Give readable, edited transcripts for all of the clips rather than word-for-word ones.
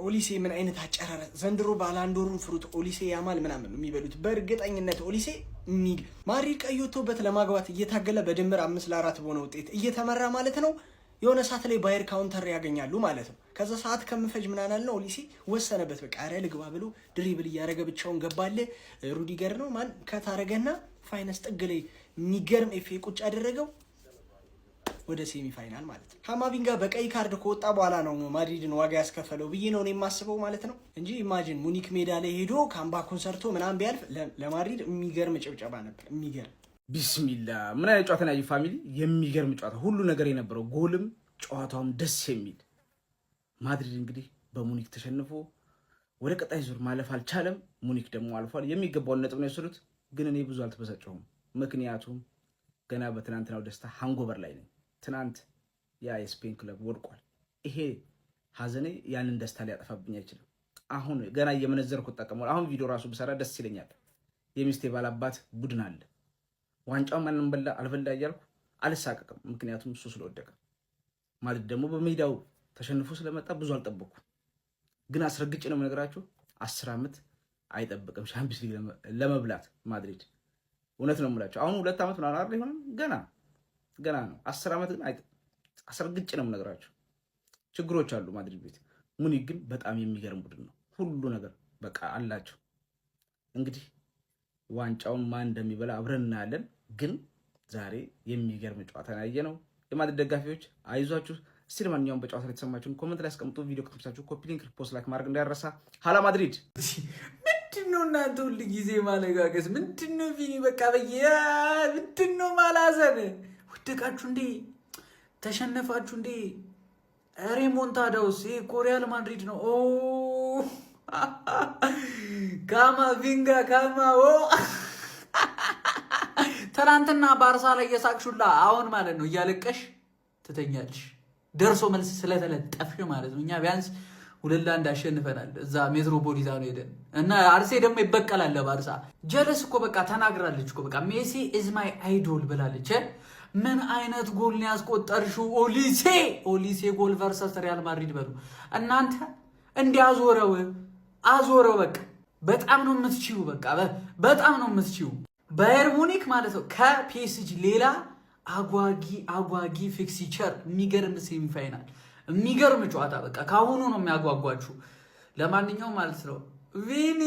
ኦሊሴ ምን አይነት አጨራረ ዘንድሮ ባላንዶሩን ፍሩት ኦሊሴ ያማል ምናምን ነው የሚበሉት በእርግጠኝነት ኦሊሴ ማድሪድ ቀይቶበት ለማግባት እየታገለ በድምር 5-4 በሆነ ውጤት እየተመራ ማለት ነው። የሆነ ሰዓት ላይ ባየር ካውንተር ያገኛሉ ማለት ነው። ከዛ ሰዓት ከምፈጅ ምናናል ነው ኦሊሴ ወሰነበት። በቃ አረ ልግባ ብሎ ድሪብል እያረገ ብቻውን ገባለ። ሩዲገር ነው ማን ከታረገና ፋይናንስ ጥግ ላይ የሚገርም ኤፍ ቁጭ ያደረገው ወደ ሴሚ ፋይናል ማለት ነው። ካማቪንጋ በቀይ ካርድ ከወጣ በኋላ ነው ማድሪድን ዋጋ ያስከፈለው ብዬ ነው የማስበው ማለት ነው እንጂ ኢማጂን ሙኒክ ሜዳ ላይ ሄዶ ካምባኩን ሰርቶ ምናምን ቢያልፍ ለማድሪድ የሚገርም ጭብጨባ ነበር። የሚገርም ቢስሚላ ምን አይነት ጨዋታ ነው ፋሚሊ፣ የሚገርም ጨዋታ ሁሉ ነገር የነበረው ጎልም ጨዋታውም ደስ የሚል ማድሪድ እንግዲህ በሙኒክ ተሸንፎ ወደ ቀጣይ ዙር ማለፍ አልቻለም። ሙኒክ ደግሞ አልፏል። የሚገባውን ነጥብ ነው የወሰዱት። ግን እኔ ብዙ አልተበሳጨሁም፣ ምክንያቱም ገና በትናንትናው ደስታ ሃንጎቨር ላይ ነኝ። ትናንት ያ የስፔን ክለብ ወድቋል። ይሄ ሀዘኔ ያንን ደስታ ሊያጠፋብኝ አይችልም። አሁን ገና እየመነዘርኩ ተጠቀመው። አሁን ቪዲዮ ራሱ ብሰራ ደስ ይለኛል። የሚስቴ ባላባት ቡድን አለ። ዋንጫው ማንን በላ አልበላ እያልኩ አልሳቀቅም፣ ምክንያቱም እሱ ስለወደቀ። ማለት ደግሞ በሜዳው ተሸንፎ ስለመጣ ብዙ አልጠበኩም። ግን አስረግጬ ነው የምነግራችሁ 10 ዓመት አይጠብቅም ሻምፒዮንስ ሊግ ለመብላት ማድሪድ። እውነት ነው የምላችሁ። አሁን 2 ዓመት ምናምን አይደል ይሆናል ገና ነው። 10 ዓመት ግን አስረግጬ ነው የምነግራችሁ። ችግሮች አሉ ማድሪድ ቤት። ሙኒክ ግን በጣም የሚገርም ቡድን ነው። ሁሉ ነገር በቃ አላቸው። እንግዲህ ዋንጫውን ማን እንደሚበላ አብረን እናያለን። ግን ዛሬ የሚገርም ጨዋታ ያየነው የማድሪድ ደጋፊዎች አይዟችሁ። እስቲ ለማንኛውም በጨዋታ ላይ የተሰማችሁን ኮሜንት ላይ አስቀምጡ። ቪዲዮ ከተመቻችሁ ኮፒ ሊንክ፣ ሪፖስት፣ ላይክ ማድረግ እንዳይረሳ። ሀላ ማድሪድ ምንድነው እናንተ ሁሉ ጊዜ ማለጋገስ? ምንድነው ቪኒ በቃ ምንድነው ማላዘን? ወደቃችሁ እንዴ? ተሸነፋችሁ እንዴ? ሬሞንታዳውስ ይሄ ኮሪያል ማድሪድ ነው። ካማቪንጋ ትናንትና ባርሳ ላይ የሳቅሹላ አሁን ማለት ነው እያለቀሽ ትተኛለሽ። ደርሶ መልስ ስለተለጠፍሽ ማለት ነው። እኛ ቢያንስ 2-1 አሸንፈናል። እዛ ሜትሮፖሊታኖ ሄደን እና አርሴ ደግሞ ይበቀላል ባርሳ። ጀለስ እኮ በቃ ተናግራለች እኮ በቃ ሜሲ ኢዝ ማይ አይዶል ብላለች። ምን አይነት ጎል ነው ያስቆጠርሽው? ኦሊሴ ጎል ቨርሰስ ሪያል ማድሪድ በሉ እናንተ። እንዲያዞረው አዞረው በቃ በጣም ነው የምትችይው። በቃ በጣም ነው የምትችይው። ባየር ሙኒክ ማለት ነው ከፒኤስጂ ሌላ አጓጊ ፊክስቸር፣ የሚገርም ሴሚ ፋይናል፣ የሚገርም ጨዋታ። በቃ ካሁኑ ነው የሚያጓጓችሁ። ለማንኛውም ማለት ነው ቪኒ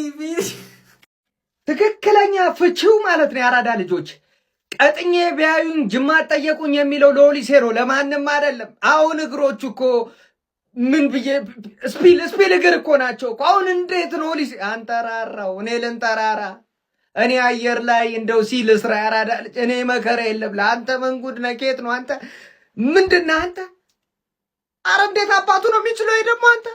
ትክክለኛ ፍቺው ማለት ነው የአራዳ ልጆች ቀጥኜ ቢያዩኝ ጅማት ጠየቁኝ የሚለው ለኦሊሴ ነው፣ ለማንም አይደለም። አሁን እግሮቹ እኮ ምን ብዬ ስፒል እግር እኮ ናቸው እኮ። አሁን እንዴት ነው ኦሊሴ አንጠራራው? እኔ ልንጠራራ? እኔ አየር ላይ እንደው ሲል እስራ ያራዳ ልጅ እኔ መከራ የለም። ለአንተ መንጉድ ነኬት ነው አንተ ምንድነህ አንተ? አረ እንዴት አባቱ ነው የሚችለው? ይሄ ደግሞ አንተ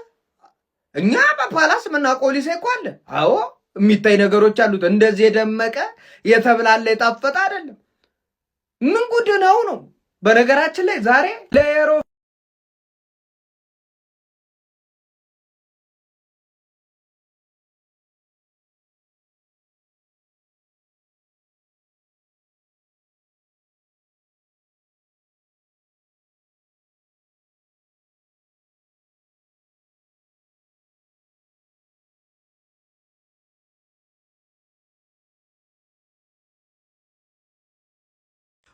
እኛ በፓላስ የምናውቀው ኦሊሴ እኮ አለ። አዎ የሚታይ ነገሮች አሉት። እንደዚህ የደመቀ የተብላለ የጣፈጠ አይደለም። ምን ጉድ ነው? በነገራችን ላይ ዛሬ ለኤሮ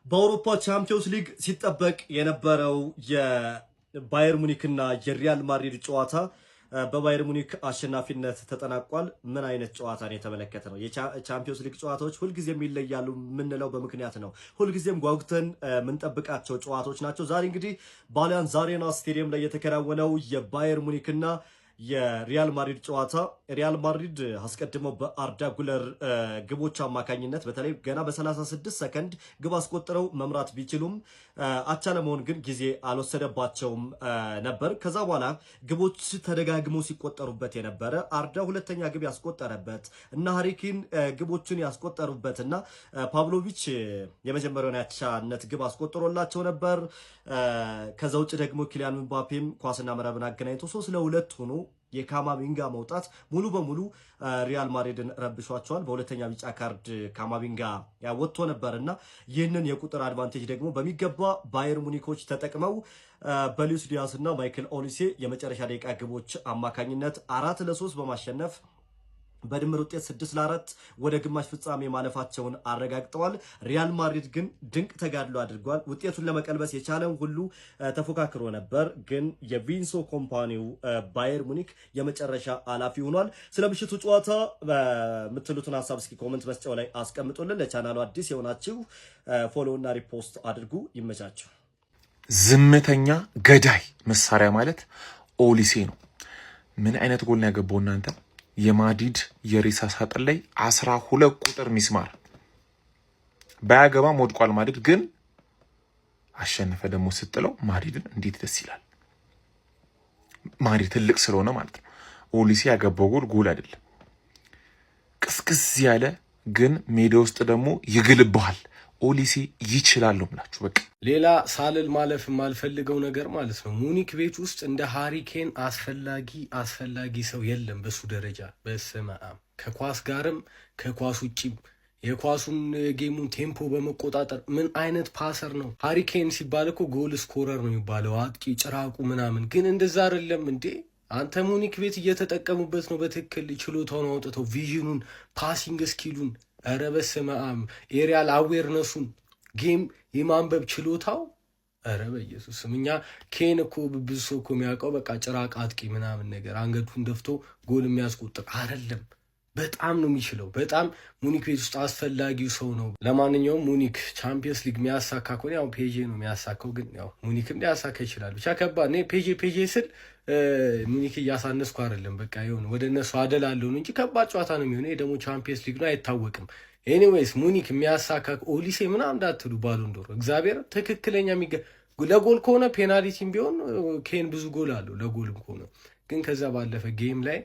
በአውሮፓ ቻምፒዮንስ ሊግ ሲጠበቅ የነበረው የባየር ሙኒክና የሪያል ማድሪድ ጨዋታ በባየር ሙኒክ አሸናፊነት ተጠናቋል። ምን አይነት ጨዋታ ነው የተመለከተ ነው? የቻምፒዮንስ ሊግ ጨዋታዎች ሁልጊዜም ይለያሉ የምንለው በምክንያት ነው። ሁልጊዜም ጓጉተን የምንጠብቃቸው ጨዋታዎች ናቸው። ዛሬ እንግዲህ በአሊያንዝ አሬና ስቴዲየም ላይ የተከናወነው የባየር ሙኒክና የሪያል ማድሪድ ጨዋታ ሪያል ማድሪድ አስቀድመው በአርዳ ጉለር ግቦች አማካኝነት በተለይ ገና በ36 ሰከንድ ግብ አስቆጥረው መምራት ቢችሉም አቻ ለመሆን ግን ጊዜ አልወሰደባቸውም ነበር። ከዛ በኋላ ግቦች ተደጋግመው ሲቆጠሩበት የነበረ አርዳ ሁለተኛ ግብ ያስቆጠረበት እና ሃሪኪን ግቦችን ያስቆጠሩበትና ፓቭሎቪች የመጀመሪያውን ያቻነት ግብ አስቆጥሮላቸው ነበር። ከዛ ውጭ ደግሞ ኪሊያን ምባፔም ኳስና መረብን አገናኝቶ 3-2 ሆኖ የካማቪንጋ መውጣት ሙሉ በሙሉ ሪያል ማድሪድን ረብሿቸዋል። በሁለተኛ ቢጫ ካርድ ካማቪንጋ ወጥቶ ነበርና ይህንን የቁጥር አድቫንቴጅ ደግሞ በሚገባ ባየር ሙኒኮች ተጠቅመው በሉዊስ ዲያዝ እና ማይክል ኦሊሴ የመጨረሻ ደቂቃ ግቦች አማካኝነት 4-3 በማሸነፍ በድምር ውጤት 6-4 ወደ ግማሽ ፍጻሜ ማለፋቸውን አረጋግጠዋል። ሪያል ማድሪድ ግን ድንቅ ተጋድሎ አድርጓል። ውጤቱን ለመቀልበስ የቻለን ሁሉ ተፎካክሮ ነበር። ግን የቪንሶ ኮምፓኒው ባየር ሙኒክ የመጨረሻ አላፊ ሆኗል። ስለ ምሽቱ ጨዋታ የምትሉትን ሀሳብ እስኪ ኮመንት መስጫው ላይ አስቀምጡልን። ለቻናሉ አዲስ የሆናችሁ ፎሎ እና ሪፖስት አድርጉ። ይመቻችሁ። ዝምተኛ ገዳይ መሳሪያ ማለት ኦሊሴ ነው። ምን አይነት ጎል ነው ያገባው እናንተ? የማድሪድ የሬሳ ሳጥን ላይ 12 ቁጥር ሚስማር ባያገባም ወድቋል። ማድሪድ ግን አሸነፈ። ደግሞ ስትለው ማድሪድን እንዴት ደስ ይላል። ማድሪድ ትልቅ ስለሆነ ማለት ነው። ኦሊሴ ያገባው ጎል አይደለም፣ ቅስቅስ ያለ ግን ሜዳ ውስጥ ደግሞ ይግልብሃል። ኦሊሴ ይችላል ብላችሁ በቃ ሌላ ሳልል ማለፍ የማልፈልገው ነገር ማለት ነው ሙኒክ ቤት ውስጥ እንደ ሃሪኬን አስፈላጊ ሰው የለም በሱ ደረጃ። በስመአብ ከኳስ ጋርም ከኳስ ውጪም የኳሱን ጌሙን ቴምፖ በመቆጣጠር ምን አይነት ፓሰር ነው። ሃሪኬን ሲባል እኮ ጎል ስኮረር ነው የሚባለው፣ አጥቂ ጭራቁ ምናምን። ግን እንደዛ አይደለም እንዴ አንተ ሙኒክ ቤት እየተጠቀሙበት ነው በትክክል ችሎታውን አውጥተው ቪዥኑን፣ ፓሲንግ ስኪሉን፣ ኧረ በስመ አብ ኤሪያል አዌርነሱን፣ ጌም የማንበብ ችሎታው፣ ኧረ በኢየሱስም። እኛ ኬን እኮ ብዙ ሰው እኮ የሚያውቀው በቃ ጭራቅ አጥቂ ምናምን ነገር አንገቱን ደፍቶ ጎል የሚያስቆጥር አይደለም። በጣም ነው የሚችለው። በጣም ሙኒክ ቤት ውስጥ አስፈላጊው ሰው ነው። ለማንኛውም ሙኒክ ቻምፒየንስ ሊግ የሚያሳካ ከሆነ ያው ፔጄ ነው የሚያሳካው፣ ግን ያው ሙኒክም ሊያሳካ ይችላል። ብቻ ከባድ ነው። ፔጄ ስል ሙኒክ እያሳነስኩ አይደለም፣ በቃ ይሁን ወደ እነሱ አደላለሁ እንጂ ከባድ ጨዋታ ነው የሚሆነው። ይሄ ደግሞ ቻምፒየንስ ሊግ ነው፣ አይታወቅም። ኤኒዌይስ ሙኒክ የሚያሳካ ኦሊሴ ምናምን እንዳትሉ ባሎን ዶር እግዚአብሔር ትክክለኛ ለጎል ከሆነ ፔናልቲም ቢሆን ኬን ብዙ ጎል አለው ለጎልም ከሆነ ግን ከዛ ባለፈ ጌም ላይ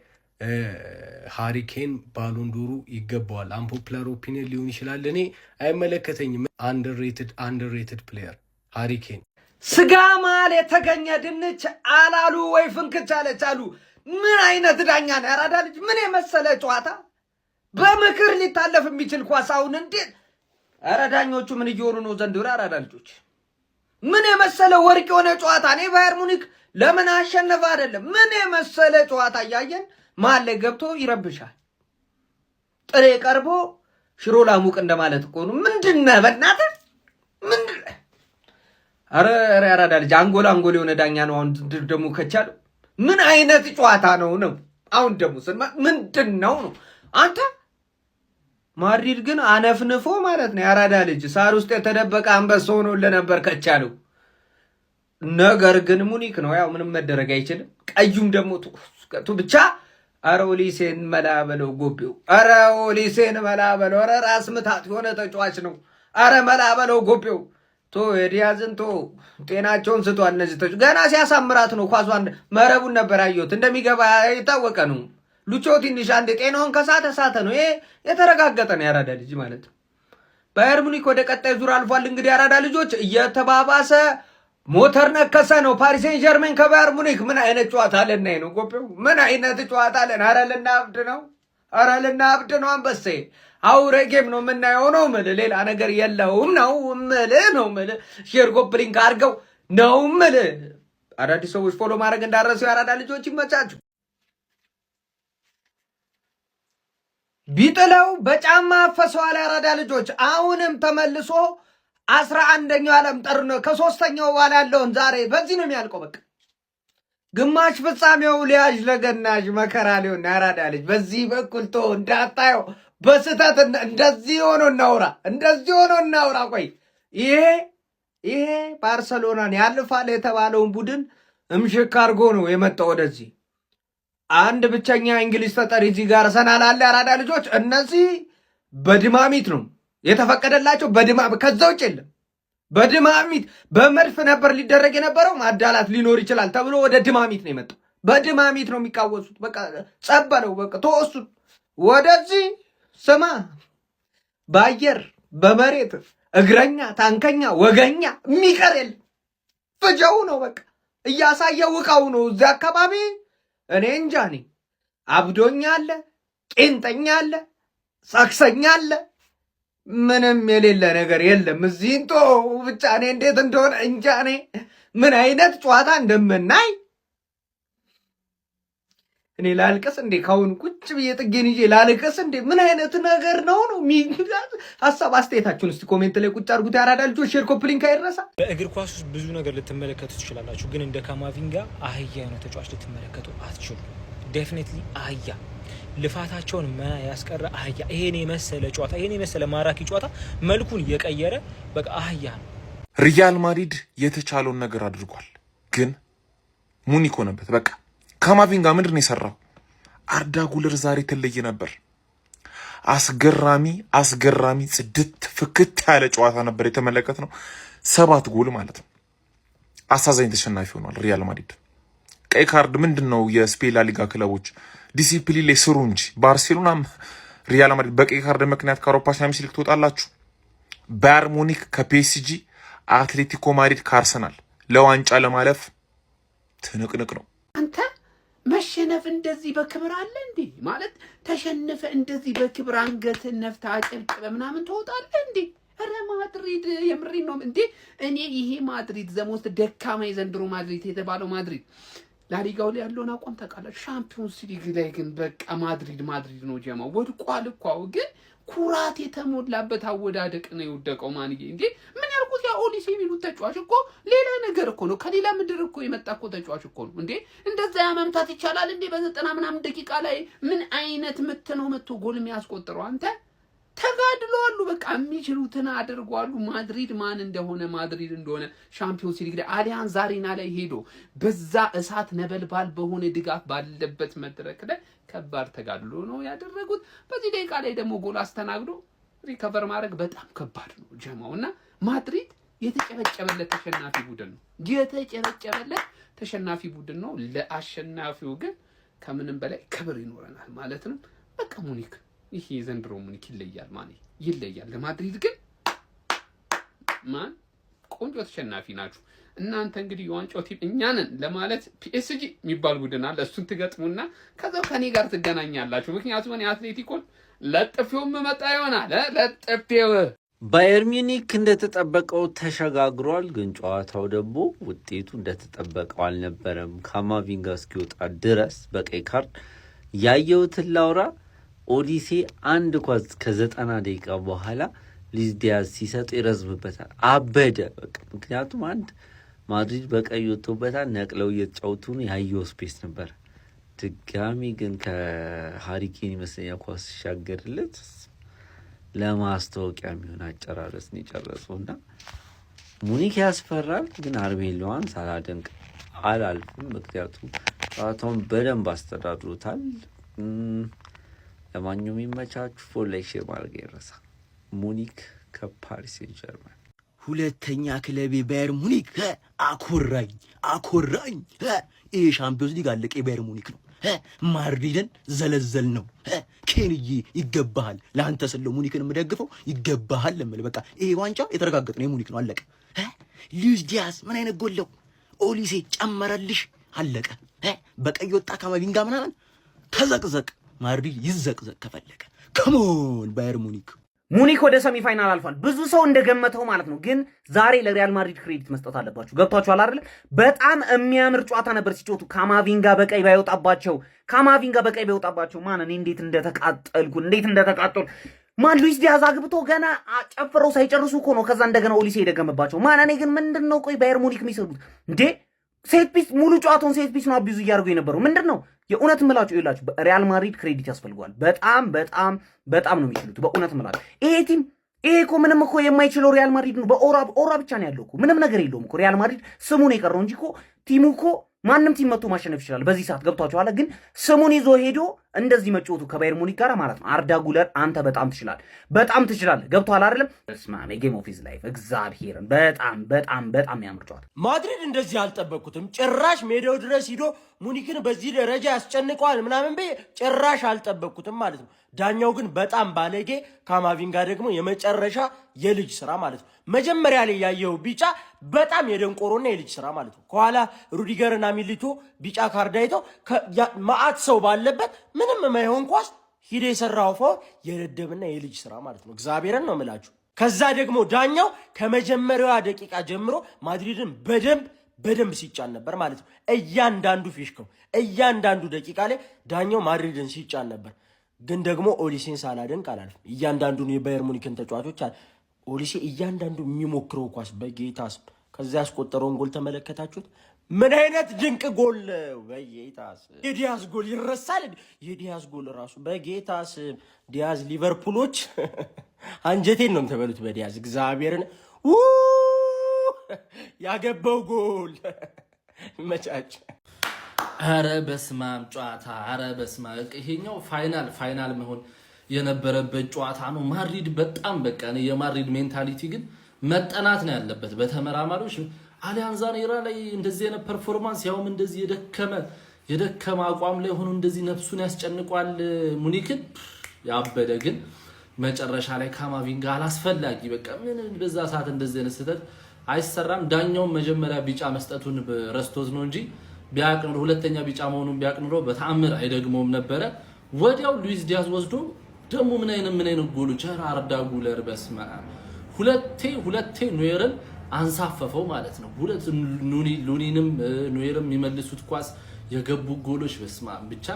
ሃሪኬን ባሎን ዶሩ ይገባዋል። አንፖፕላር ኦፒኒየን ሊሆን ይችላል፣ እኔ አይመለከተኝም። አንደርሬትድ ፕሌየር ሃሪኬን። ስጋ ማል የተገኘ ድንች አላሉ ወይ ፍንክች አለች አሉ። ምን አይነት ዳኛ ነው ያራዳ ልጅ! ምን የመሰለ ጨዋታ በምክር ሊታለፍ የሚችል ኳስ! አሁን እንዴት! ኧረ ዳኞቹ ምን እየሆኑ ነው ዘንድሮ ያራዳ ልጆች? ምን የመሰለ ወርቅ የሆነ ጨዋታ! እኔ ባየር ሙኒክ ለምን አሸነፈ አይደለም፣ ምን የመሰለ ጨዋታ እያየን መሀል ላይ ገብቶ ይረብሻል። ጥሬ ቀርቦ ሽሮ ላሙቅ እንደማለት እኮ ነው። ምንድነህ በእናትህ ምንድነህ? ኧረ ያራዳ ልጅ አንጎል የሆነ ዳኛ ነው። አሁን ደግሞ ከቻሉ ምን አይነት ጨዋታ ነው? አሁን ደግሞ ስንማ ምንድን ነው አንተ? ማድሪድ ግን አነፍንፎ ማለት ነው ያራዳ ልጅ ሳር ውስጥ የተደበቀ አንበሳ ሆኖ ለነበር ከቻለው። ነገር ግን ሙኒክ ነው ያው ምንም መደረግ አይችልም። ቀዩም ደግሞ ብቻ ኧረ ኦሊሴን መላበለው ጎቤው፣ ኧረ ኦሊሴን መላበለው። ኧረ ራስ ምታት የሆነ ተጫዋች ነው። ኧረ መላበለው ጎቤው። የዲያዝን ጤናቸውን ስቷል። እነዚህ ገና ሲያሳምራት ነው ኳሷን መረቡን ነበር አየሁት እንደሚገባ የታወቀ ነው። ሉቾ ትንሽ አንድ ጤናውን ከሳተ ነው። ይሄ የተረጋገጠ ነው ያራዳ ልጅ ማለት ነው። ባየር ሙኒክ ወደ ቀጣይ ዙር አልፏል። እንግዲህ ያራዳ ልጆች እየተባባሰ ሞተር ነከሰ ነው። ፓሪስ ሴን ጀርሜን ከባየር ሙኒክ ምን አይነት ጨዋታ ልናይ ነው ጎቤው? ምን አይነት ጨዋታ ለን! ኧረ ልናብድ ነው አንበሴ። አውሬ ጌም ነው የምናየው ነው የምልህ፣ ሌላ ነገር የለውም ነው የምልህ። ሼር ኮፕሊንግ አድርገው ነው የምልህ። አዳዲስ ሰዎች ፎሎ ማድረግ እንዳረሱ ያራዳ ልጆች ይመቻችሁ። ቢጥለው በጫማ ፈሰዋል ያራዳ ልጆች። አሁንም ተመልሶ 11ኛው ዓለም ጦርነት ከ3ኛው በኋላ ያለውን ዛሬ በዚህ ነው የሚያልቀው። በቃ ግማሽ ፍጻሜው ሊያዥ ለገናዥ መከራ ሊሆን ያራዳ ልጅ በዚህ በኩል እንዳታየው በስተት እንደዚህ ሆኖ እናውራ። ቆይ ይሄ ባርሰሎናን ያልፋል የተባለውን ቡድን እምሽክ አድርጎ ነው የመጣው ወደዚህ። አንድ ብቸኛ እንግሊዝ ተጠሪ እዚህ ጋር አርሰናል አለ ያራዳ ልጆች። እነዚህ በድማሚት ነው የተፈቀደላቸው፣ ከዛ ውጭ የለም። በድማሚት በመድፍ ነበር ሊደረግ የነበረው፣ ማዳላት ሊኖር ይችላል ተብሎ ወደ ድማሚት ነው የመጣው። በድማሚት ነው የሚቃወሱት። በቃ ጸበለው፣ በቃ ተወሱት ወደዚህ። ስማ፣ በአየር በመሬት እግረኛ፣ ታንከኛ፣ ወገኛ የሚቀር የለም። ፍጀው ነው በቃ እያሳየ ውቃው ነው። እዚህ አካባቢ እኔ እንጃ ነኝ። አብዶኛ አለ፣ ቄንጠኛ አለ፣ ሳክሰኛ አለ፣ ምንም የሌለ ነገር የለም። እዚህ እንቶ ብቻ እኔ እንዴት እንደሆነ እንጃ። እኔ ምን አይነት ጨዋታ እንደምናይ እኔ ላልቅስ እንዴ? ካሁን ቁጭ ብዬ ጥጌን ይዤ ላልቅስ እንዴ? ምን አይነት ነገር ነው? ሀሳብ አስተያየታችሁን እስቲ ኮሜንት ላይ ቁጭ አድርጉት። ያራዳ ልጆች ሼር ኮፕ ሊንክ አይረሳ። በእግር ኳስ ውስጥ ብዙ ነገር ልትመለከቱ ትችላላችሁ፣ ግን እንደ ካማቪንጋ አህያ ነው ተጫዋች ልትመለከቱ አትችሉ። ዴፊኒትሊ አህያ ልፋታቸውን ያስቀረ አህያ። ይሄን የመሰለ ጨዋታ፣ ይሄን የመሰለ ማራኪ ጨዋታ መልኩን የቀየረ በቃ አህያ ነው። ሪያል ማድሪድ የተቻለውን ነገር አድርጓል፣ ግን ሙኒክ ሆነበት። በቃ ካማቪንጋ ምንድን ነው የሰራው? አርዳ ጉለር ዛሬ ተለየ ነበር። አስገራሚ ጽድት ፍክት ያለ ጨዋታ ነበር የተመለከትነው። 7 ጎል ማለት ነው። አሳዛኝ ተሸናፊ ሆኗል ሪያል ማድሪድ። ቀይ ካርድ ምንድን ነው? የስፔን ላሊጋ ክለቦች ዲሲፕሊን ላይ ስሩ እንጂ ባርሴሎናም ሪያል ማድሪድ በቀይ ካርድ ምክንያት ከአውሮፓ ቻምፒየንስ ሊግ ትወጣላችሁ። ባየር ሙኒክ ከፒኤስጂ፣ አትሌቲኮ ማድሪድ ከአርሰናል ለዋንጫ ለማለፍ ትንቅንቅ ነው። አንተ መሸነፍ እንደዚህ በክብር አለ እንዴ? ማለት ተሸነፈ እንደዚህ በክብር አንገትን ነፍታ አጨብጭበ ምናምን ትወጣለህ እንዴ? ኧረ ማድሪድ የምሬን ነው እንዴ? እኔ ይሄ ማድሪድ ዘሞስት ደካማ የዘንድሮ ማድሪድ የተባለው ማድሪድ ላሊጋው ላይ ያለውን አቋም ታውቃላችሁ። ሻምፒዮንስ ሊግ ላይ ግን በቃ ማድሪድ ነው ጀማው። ወድቋል እኮ ግን ኩራት የተሞላበት አወዳደቅ ነው የወደቀው። ማንዬ እንዴ ምን ያልኩት ያ ኦሊሴ የሚሉት ተጫዋች እኮ ሌላ ነገር እኮ ነው። ከሌላ ምድር እኮ የመጣ እኮ ተጫዋች እኮ ነው እንዴ። እንደዛ ያመምታት ይቻላል እንዴ? በ90 ምናምን ደቂቃ ላይ ምን አይነት ምት ነው መጥቶ ጎል የሚያስቆጥረው? አንተ ተጋድለዋሉ። በቃ የሚችሉትን አድርጓሉ። ማድሪድ ማን እንደሆነ ማድሪድ እንደሆነ ሻምፒዮንስ ሊግ ላይ አሊያንዝ አሬና ላይ ሄዶ በዛ እሳት ነበልባል በሆነ ድጋፍ ባለበት መድረክ ላይ ከባድ ተጋድሎ ነው ያደረጉት። በዚህ ደቂቃ ላይ ደግሞ ጎል አስተናግዶ ሪከቨር ማድረግ በጣም ከባድ ነው ጀማው። እና ማድሪድ የተጨበጨበለት ተሸናፊ ቡድን ነው። የተጨበጨበለት ተሸናፊ ቡድን ነው። ለአሸናፊው ግን ከምንም በላይ ክብር ይኖረናል ማለት ነው። በቃ ሙኒክ ይሄ የዘንድሮ ሙኒክ ይለያል። ማን ይለያል። ለማድሪድ ግን ማን ቆንጆ ተሸናፊ ናችሁ እናንተ። እንግዲህ የዋንጫው ቲም እኛንን ለማለት ፒኤስጂ የሚባል ቡድን አለ። እሱን ትገጥሙና ከዛው ከኔ ጋር ትገናኛላችሁ። ምክንያቱም እኔ አትሌቲኮን ለጥፌውም መጣ ይሆናል። ለጥፌው ባየር ሚኒክ እንደተጠበቀው ተሸጋግሯል። ግን ጨዋታው ደግሞ ውጤቱ እንደተጠበቀው አልነበረም። ካማቪንጋ እስኪወጣ ድረስ በቀይ ካርድ ያየሁትን ላውራ። ኦዲሴ አንድ ኳስ ከ90 ደቂቃ በኋላ ሉዊስ ዲያዝ ሲሰጡ ይረዝምበታል። አበደ በቃ። ምክንያቱም አንድ ማድሪድ በቀይ ወጥቶበታል። ነቅለው እየተጫወቱ ነው። ያየው ስፔስ ነበር። ድጋሚ ግን ከሃሪኬን ይመስለኛል ኳስ ሲሻገርለት ለማስታወቂያ የሚሆን አጨራረስ ነው የጨረሰው። እና ሙኒክ ያስፈራል። ግን አርቤሎዋን ሳላደንቅ አላልፍም። ምክንያቱም ጨዋታውን በደንብ አስተዳድሮታል። ለማንኛውም የሚመቻችሁ ፎሎ ላይ ሼር ማድረግ ይረሳ። ሙኒክ ከፓሪስ ሴን ጀርመን ሁለተኛ ክለቤ ባየር ሙኒክ አኮራኝ። ይሄ ሻምፒዮንስ ሊግ አለቀ። የባየር ሙኒክ ነው። ማድሪድን ዘለዘል ነው። ኬንዬ ይገባሃል። ለአንተ ስለው ሙኒክን የምደግፈው ይገባሃል ለምል በቃ ይሄ ዋንጫ የተረጋገጠ ነው። የሙኒክ ነው። አለቀ። ሉዊስ ዲያዝ ምን አይነት ጎለው! ኦሊሴ ጨመረልሽ። አለቀ። በቀይ ወጣ ካማቪንጋ ምናምን ተዘቅዘቅ። ማድሪድ ይዘቅዘቅ ከፈለገ። ከሞን ባየር ሙኒክ ወደ ሰሚ ፋይናል አልፏል። ብዙ ሰው እንደገመተው ማለት ነው። ግን ዛሬ ለሪያል ማድሪድ ክሬዲት መስጠት አለባችሁ። ገብቷችኋል አይደል? በጣም የሚያምር ጨዋታ ነበር ሲጫወቱ። ካማቪንጋ በቀይ ባይወጣባቸው ማን እኔ እንዴት እንደተቃጠልኩ ማን ሉዊስ ዲያዝ አግብቶ ገና ጨፍረው ሳይጨርሱ እኮ ነው ከዛ እንደገና ኦሊሴ የደገመባቸው ማን። እኔ ግን ምንድነው ቆይ ባየር ሙኒክ የሚሰሩት እንዴ? ሴት ፒስ ሙሉ ጨዋታውን ሴት ፒስ ነው አቢዙ እያደረጉ የነበረው ምንድነው? የእውነት ምላችሁ ይላችሁ ሪያል ማድሪድ ክሬዲት ያስፈልገዋል። በጣም ነው የሚችሉት። በእውነት ምላችሁ ይሄ እኮ ምንም እኮ የማይችለው ሪያል ማድሪድ ነው። በኦራ ብቻ ነው ያለው እኮ ምንም ነገር የለውም እኮ ሪያል ማድሪድ ስሙ ነው የቀረው እንጂ እኮ ቲሙ እኮ ማንም ቲም መጥቶ ማሸነፍ ይችላል በዚህ ሰዓት። ገብቷችኋል? ግን ስሙን ይዞ ሄዶ እንደዚህ መጫወቱ ከባየር ሙኒክ ጋር ማለት ነው። አርዳ ጉለር አንተ በጣም ትችላለህ። ገብቶሃል አይደለም? በስማም የጌም ኦፍ ሂዝ ላይፍ እግዚአብሔርን በጣም ያምር ጨዋታ። ማድሪድ እንደዚህ አልጠበቅኩትም። ጭራሽ ሜዳው ድረስ ሂዶ ሙኒክን በዚህ ደረጃ ያስጨንቀዋል ምናምን በይ ጭራሽ አልጠበቅኩትም ማለት ነው። ዳኛው ግን በጣም ባለጌ፣ ካማቪንጋ ደግሞ የመጨረሻ የልጅ ስራ ማለት ነው። መጀመሪያ ላይ ያየው ቢጫ በጣም የደንቆሮና የልጅ ስራ ማለት ነው። ከኋላ ሩዲገርና ሚሊቶ ቢጫ ካርድ አይተው ማአት ሰው ባለበት ምንም የማይሆን ኳስ ሂደ የሰራው ፋው የደደብና የልጅ ስራ ማለት ነው። እግዚአብሔርን ነው የምላችሁ። ከዛ ደግሞ ዳኛው ከመጀመሪያዋ ደቂቃ ጀምሮ ማድሪድን በደንብ ሲጫን ነበር ማለት ነው። እያንዳንዱ ፊሽካው እያንዳንዱ ደቂቃ ላይ ዳኛው ማድሪድን ሲጫን ነበር። ግን ደግሞ ኦሊሴን ሳላደንቅ አላልፍም። እያንዳንዱን የባየር ሙኒክን ተጫዋቾች ኦሊሴ እያንዳንዱ የሚሞክረው ኳስ በጌታ ስም ከዛ ያስቆጠረውን ጎል ተመለከታችሁት? ምን አይነት ድንቅ ጎል! በጌታ ስም የዲያዝ ጎል ይረሳል? የዲያዝ ጎል ራሱ በጌታ ስም ዲያዝ ሊቨርፑሎች አንጀቴን ነው የምትበሉት በዲያዝ እግዚአብሔርን ያገባው ጎል መቻች። አረ በስማም ጨዋታ፣ አረ በስማም ይሄኛው ፋይናል መሆን የነበረበት ጨዋታ ነው። ማድሪድ በጣም በቃ ነው የማድሪድ ሜንታሊቲ ግን መጠናት ነው ያለበት በተመራማሪዎች። አሊያንዝ አሬና ላይ እንደዚህ አይነት ፐርፎርማንስ ያውም እንደዚህ የደከመ አቋም ላይ ሆኖ እንደዚህ ነፍሱን ያስጨንቋል ሙኒክን። ያበደ ግን መጨረሻ ላይ ካማቪንጋ አላስፈላጊ በቃ ምን በዛ ሰዓት እንደዚህ አይነት ስህተት አይሰራም። ዳኛውም መጀመሪያ ቢጫ መስጠቱን ረስቶት ነው እንጂ ቢያቅን ሁለተኛ ቢጫ መሆኑን ቢያቅንሮ በተአምር አይደግመውም ነበረ። ወዲያው ሉዊስ ዲያዝ ወስዶ ደግሞ ምን አይነት ጎሎች አርዳ ጉለር በስማ ሁለቴ ኑየርን አንሳፈፈው ማለት ነው። ሁለት ሉኒንም ኑየርም የሚመልሱት ኳስ የገቡ ጎሎች በስማ ብቻ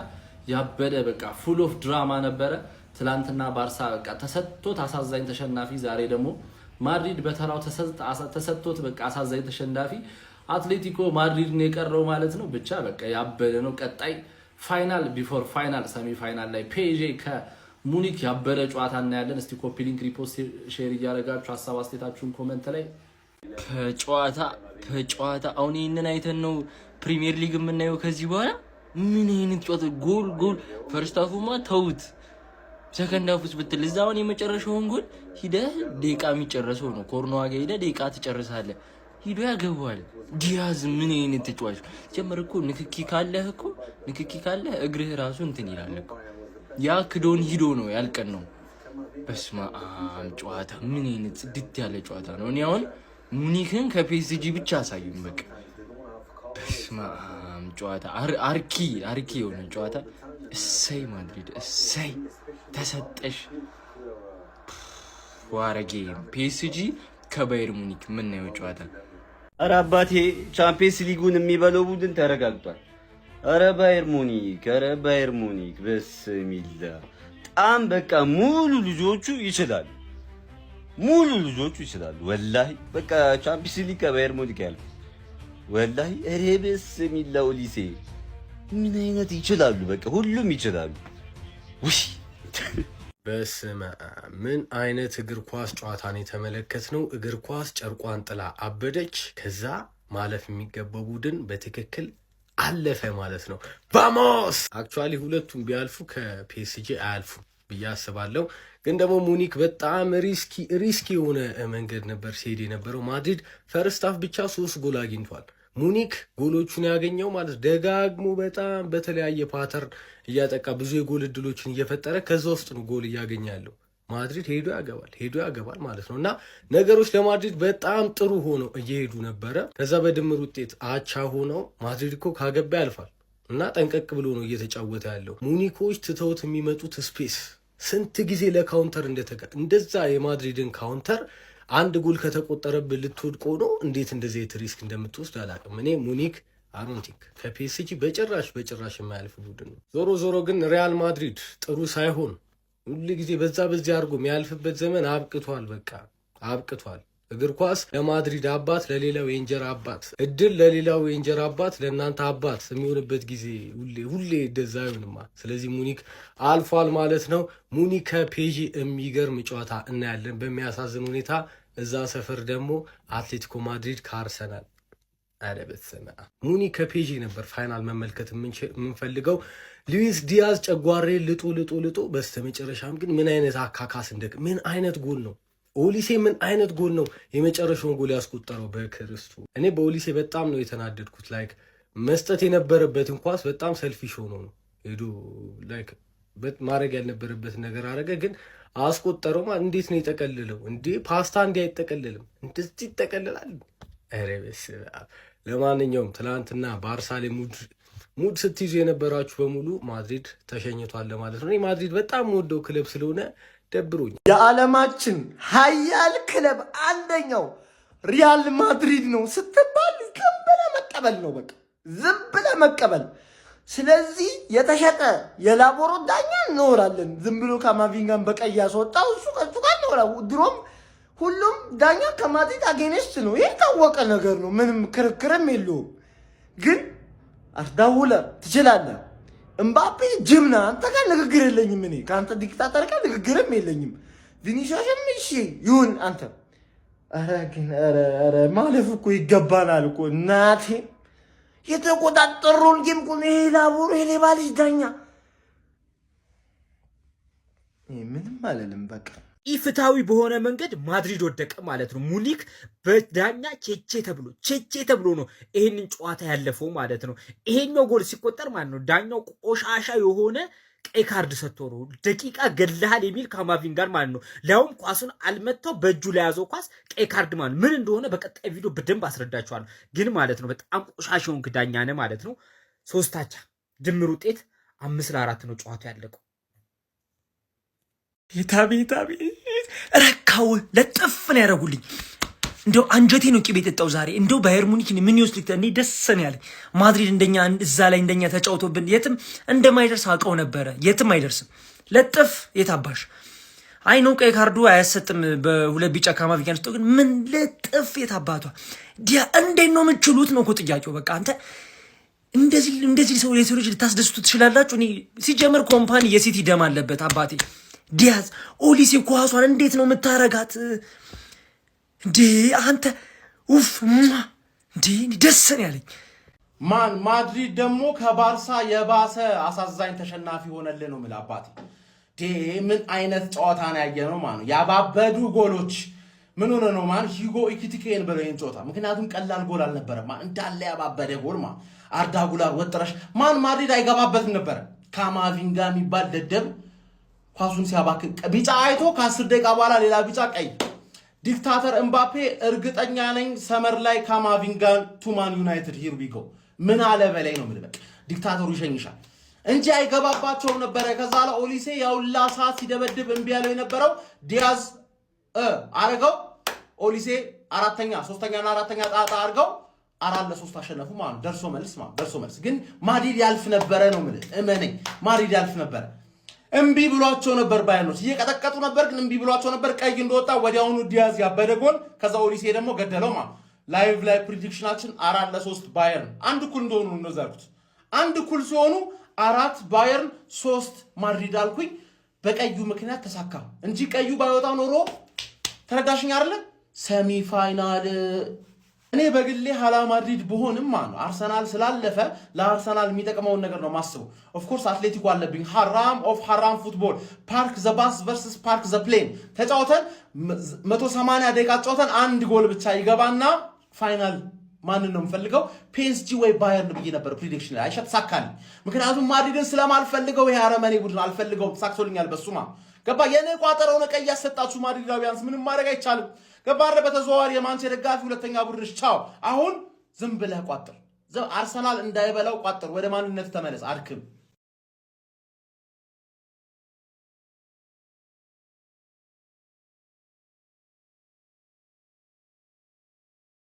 ያበደ በቃ ፉል ኦፍ ድራማ ነበረ። ትላንትና ባርሳ በቃ ተሰጥቶት አሳዛኝ ተሸናፊ፣ ዛሬ ደግሞ ማድሪድ በተራው ተሰጥቶት በቃ አሳዛኝ ተሸናፊ አትሌቲኮ ማድሪድ ነው የቀረው ማለት ነው። ብቻ በቃ ያበደ ነው። ቀጣይ ፋይናል ቢፎር ፋይናል ሰሚ ፋይናል ላይ ፔዤ ከሙኒክ ያበደ ጨዋታ እናያለን። እስቲ ኮፒ ሊንክ ሪፖስት ሼር እያደረጋችሁ ሀሳብ አስተያየታችሁን ኮሜንት ላይ ከጨዋታ አሁን ይሄንን አይተን ነው ፕሪሚየር ሊግ የምናየው ከዚህ በኋላ ምን አይነት ጨዋታ ጎል ፈርስት ሃፉማ ተውት፣ ሰከንድ ሃፉስ ብትል እዛውን የመጨረሻውን ጎል ሂደህ ደቂቃ የሚጨርሰው ነው። ኮርኖ ዋጋ ሂደህ ደቂቃ ትጨርሳለህ፣ ሂዶ ያገባዋል። ዲያዝ ምን አይነት ተጫዋች ጀመር እኮ ንክኪ ካለህ እግርህ ራሱ እንትን ይላል እኮ ያ ክዶን ሂዶ ነው ያልቀን ነው። በስማም ጨዋታ ምን አይነት ጽድት ያለ ጨዋታ ነው። እኔ አሁን ሙኒክን ከፒኤስጂ ብቻ አሳዩኝ በቃ። በስማም ጨዋታ አርኪ የሆነ ጨዋታ። እሰይ ማድሪድ እሰይ ተሰጠሽ። ዋረጌ ፒኤስጂ ከባየር ሙኒክ ምናየው ጨዋታ። አረ አባቴ ቻምፒየንስ ሊጉን የሚበለው ቡድን ተረጋግጧል። አረ ባየር ሙኒክ በስሚላ በጣም በቃ ሙሉ ልጆቹ ይችላሉ። ወላሂ በቃ ቻምፒየንስ ሊግ ከባየር ሙኒክ ያልኩ ወላሂ። አረ በስሚላ ኦሊሴ ምን አይነት ይችላሉ፣ በቃ ሁሉም ይችላሉ። ውይ በስመ አብ ምን አይነት እግር ኳስ ጨዋታን የተመለከት ነው። እግር ኳስ ጨርቋን ጥላ አበደች። ከዛ ማለፍ የሚገባው ቡድን በትክክል አለፈ ማለት ነው። ቫሞስ አክቹአሊ ሁለቱም ቢያልፉ ከፒኤስጂ አያልፉ ብዬ አስባለሁ። ግን ደግሞ ሙኒክ በጣም ሪስኪ የሆነ መንገድ ነበር ሲሄድ የነበረው። ማድሪድ ፈርስት ሃፍ ብቻ 3 ጎል አግኝቷል። ሙኒክ ጎሎቹን ያገኘው ማለት ደጋግሞ በጣም በተለያየ ፓተርን እያጠቃ ብዙ የጎል እድሎችን እየፈጠረ ከዛ ውስጥ ነው ጎል እያገኘ ያለው። ማድሪድ ሄዶ ያገባል ማለት ነው። እና ነገሮች ለማድሪድ በጣም ጥሩ ሆነው እየሄዱ ነበረ። ከዛ በድምር ውጤት አቻ ሆነው ማድሪድ እኮ ካገባ ያልፋል እና ጠንቀቅ ብሎ ነው እየተጫወተ ያለው። ሙኒኮች ትተውት የሚመጡት ስፔስ ስንት ጊዜ ለካውንተር እንደዛ የማድሪድን ካውንተር አንድ ጎል ከተቆጠረብህ ልትወድቆ ነው። እንዴት እንደዚህ ሪስክ እንደምትወስድ አላውቅም። እኔ ሙኒክ አሮንቲክ ከፒኤስጂ በጭራሽ የማያልፍ ቡድን ነው። ዞሮ ግን ሪያል ማድሪድ ጥሩ ሳይሆን ሁሉ ጊዜ በዚህ አድርጎ የሚያልፍበት ዘመን አብቅቷል። በቃ አብቅቷል። እግር ኳስ ለማድሪድ አባት፣ ለሌላው የእንጀራ አባት፣ እድል ለሌላው የእንጀራ አባት፣ ለእናንተ አባት የሚሆንበት ጊዜ ሁሌ እንደዛ ይሆንማ። ስለዚህ ሙኒክ አልፏል ማለት ነው። ሙኒክ ከፔጂ የሚገርም ጨዋታ እናያለን በሚያሳዝን ሁኔታ። እዛ ሰፈር ደግሞ አትሌቲኮ ማድሪድ ከአርሰናል አረ በስመ አብ ሙኒክ ከፔጂ ነበር ፋይናል መመልከት የምንፈልገው። ሉዊስ ዲያዝ ጨጓሬ ልጦ በስተመጨረሻም ግን ምን አይነት አካካስ ምን አይነት ጎል ነው ኦሊሴ ምን አይነት ጎል ነው የመጨረሻውን ጎል ያስቆጠረው በክርስቶስ። እኔ በኦሊሴ በጣም ነው የተናደድኩት። ላይክ መስጠት የነበረበትን ኳስ በጣም ሰልፊሽ ሆኖ ነው ሄዶ ላይክ ማድረግ ያልነበረበት ነገር አረገ፣ ግን አስቆጠረው። እንዴት ነው የጠቀልለው እንዴ? ፓስታ እንዲህ አይጠቀልልም፣ እንደዚህ ይጠቀልላል። ኧረ በስመ አብ። ለማንኛውም ትናንትና ባርሳ ላይ ሙድ ስትይዙ የነበራችሁ በሙሉ ማድሪድ ተሸኝቷል ማለት ነው። እኔ ማድሪድ በጣም ወደው ክለብ ስለሆነ ደብሮኝ። የዓለማችን ሀያል ክለብ አንደኛው ሪያል ማድሪድ ነው ስትባል ዝም ብለህ መቀበል ነው፣ በቃ ዝም ብለህ መቀበል። ስለዚህ የተሸጠ የላቦሮ ዳኛ እንኖራለን። ዝም ብሎ ካማቪንጋን በቀይ ያስወጣው እሱ ከሱ ጋር እንኖራ። ድሮም ሁሉም ዳኛ ከማድሪድ አጌንስት ነው፣ ይህ ታወቀ ነገር ነው፣ ምንም ክርክርም የለውም። ግን አርዳውለ ትችላለህ። እምባፔ ጅምና አንተ ጋር ንግግር የለኝም። እኔ ከአንተ ዲክታተር ጋር ንግግርም የለኝም። ቪኒሲየስም እሺ ይሁን አንተ። ኧረ ግን ኧረ ማለፍ እኮ ይገባናል እኮ እናቴ። የተቆጣጠሩን ጌም እኮ ይሄ ላቦሮ የሌባ ልጅ ዳኛ ምንም አለልም በቃ። ኢፍትሃዊ በሆነ መንገድ ማድሪድ ወደቀ ማለት ነው። ሙኒክ በዳኛ ቼቼ ተብሎ ነው ይሄንን ጨዋታ ያለፈው ማለት ነው። ይሄኛው ጎል ሲቆጠር ማለት ነው ዳኛው ቆሻሻ የሆነ ቀይ ካርድ ሰጥቶ ነው ደቂቃ ገድለሃል የሚል ካማቪንጋን ማለት ነው። ሊያውም ኳሱን አልመታው በእጁ ላይ ያዘው ኳስ ቀይ ካርድ ማለት ምን እንደሆነ በቀጣይ ቪዲዮ በደንብ አስረዳችኋለሁ። ግን ማለት ነው በጣም ቆሻሻውን ዳኛ ነህ ማለት ነው። 3-0 ድምር ውጤት 5-4 ነው ጨዋታው ያለቀው። ቤታቤ ረካው ለጥፍን ያደረጉልኝ። እንደው አንጀቴ ነው ቂቤ የጠጣው ዛሬ። እንደው ባየር ሙኒክ ምን ይወስድ እኔ ደስ ነው ያለኝ። ማድሪድ እንደኛ እዛ ላይ እንደኛ ተጫውቶብን የትም እንደማይደርስ አውቀው ነበረ። የትም አይደርስም። ለጥፍ የታባሽ አይ ነው ቀይ ካርዱ አያሰጥም በሁለት ቢጫ ካማቪንጋን ስቶ ግን ምን ለጥፍ የታባቷ ዲያ እንዴት ነው የምትችሉት ነው እኮ ጥያቄው። በቃ አንተ እንደዚህ ሰው የሰሮች ልታስደስቱ ትችላላችሁ? እኔ ሲጀምር ኮምፓኒ የሲቲ ደም አለበት አባቴ። ዲያዝ ኦሊሴ ኳሷን እንዴት ነው የምታረጋት እንዴ አንተ? ኡፍ እንዴ ደስ ነው ያለኝ። ማድሪድ ደግሞ ከባርሳ የባሰ አሳዛኝ ተሸናፊ ሆነልህ ነው የምልህ አባቴ። ምን አይነት ጨዋታ ነው ያየነው ማለት ነው። ያባበዱ ጎሎች ምን ሆነ ነው ማን ሂጎ ኢኪቲኬን ብለው ይሄን ጨዋታ ምክንያቱም ቀላል ጎል አልነበረም እንዳለ ያባበደ ጎል ማለት አርዳ ጉላር ወጥረሽ ማድሪድ አይገባበትም ነበር። ካማቪንጋ የሚባል ደደብ ኳሱን ሲያባክን ቢጫ አይቶ ከ10 ደቂቃ በኋላ ሌላ ቢጫ ቀይ። ዲክታተር እምባፔ እርግጠኛ ነኝ ሰመር ላይ ካማቪንጋ ቱማን ዩናይትድ ሂር ዊ ጎ ምን አለ በላይ ነው የምልህ። ዲክታተሩ ይሸኝሻል እንጂ አይገባባቸውም ነበረ። ከዛ ላይ ኦሊሴ ያውላ ሰዓት ሲደበድብ እምቢ ያለው የነበረው ዲያዝ አረገው። ኦሊሴ ሶስተኛና አራተኛ ጣጣ አርገው 4-3 አሸነፉ ማለት ደርሶ መልስ ግን ማድሪድ ያልፍ ነበረ ነው የምልህ። እመነኝ ማድሪድ ያልፍ ነበረ። እምቢ ብሏቸው ነበር ባየርኖች እየቀጠቀጡ ነበር፣ ግን እምቢ ብሏቸው ነበር። ቀይ እንደወጣ ወዲያውኑ ዲያዝ ያበደ ጎል፣ ከዛ ኦሊሴ ደግሞ ገደለው ማለት ላይቭ ላይ ፕሪዲክሽናችን 4-3 ባየርን አንድ እኩል እንደሆኑ ነው ያልኩት። አንድ እኩል ሲሆኑ 4 ባየርን 3 ማድሪድ አልኩኝ። በቀዩ ምክንያት ተሳካ እንጂ ቀዩ ባይወጣ ኖሮ ተረዳሽኝ አይደለ? ሰሚ ፋይናል እኔ በግሌ hala ማድሪድ በሆንም ማለት አርሰናል ስላለፈ ለአርሰናል የሚጠቅመውን ነገር ነው ማስበው። ኦፍ ኮርስ አትሌቲኮ አለብኝ። ሐራም ፉትቦል ፓርክ ዘ ባስ ቨርሰስ ፓርክ ዘ ፕሌን ተጫውተን 180 ደቂቃ ተጫውተን አንድ ጎል ብቻ ይገባና ፋይናል ማንን ነው የምፈልገው? ፒኤስጂ ወይ ባየርን ብዬ ነበር ፕሪዲክሽን ላይ አይሻት ሳካል። ምክንያቱም ማድሪድን ስለማልፈልገው ይሄ አረመኔ ቡድን አልፈልገውም። ሳክቶልኛል በሱማ ገባ። የኔ ቋጠረው ነው ቀይ ያሰጣችሁ ማድሪዳውያንስ ምንም ማድረግ አይቻልም። ገባረ በተዘዋዋሪ የማንቸስተር ደጋፊ ሁለተኛ ቡድንሽ ቻው። አሁን ዝም ብለህ ቋጥር። አርሰናል እንዳይበላው ቋጥር። ወደ ማንነት ተመለስ። አድክም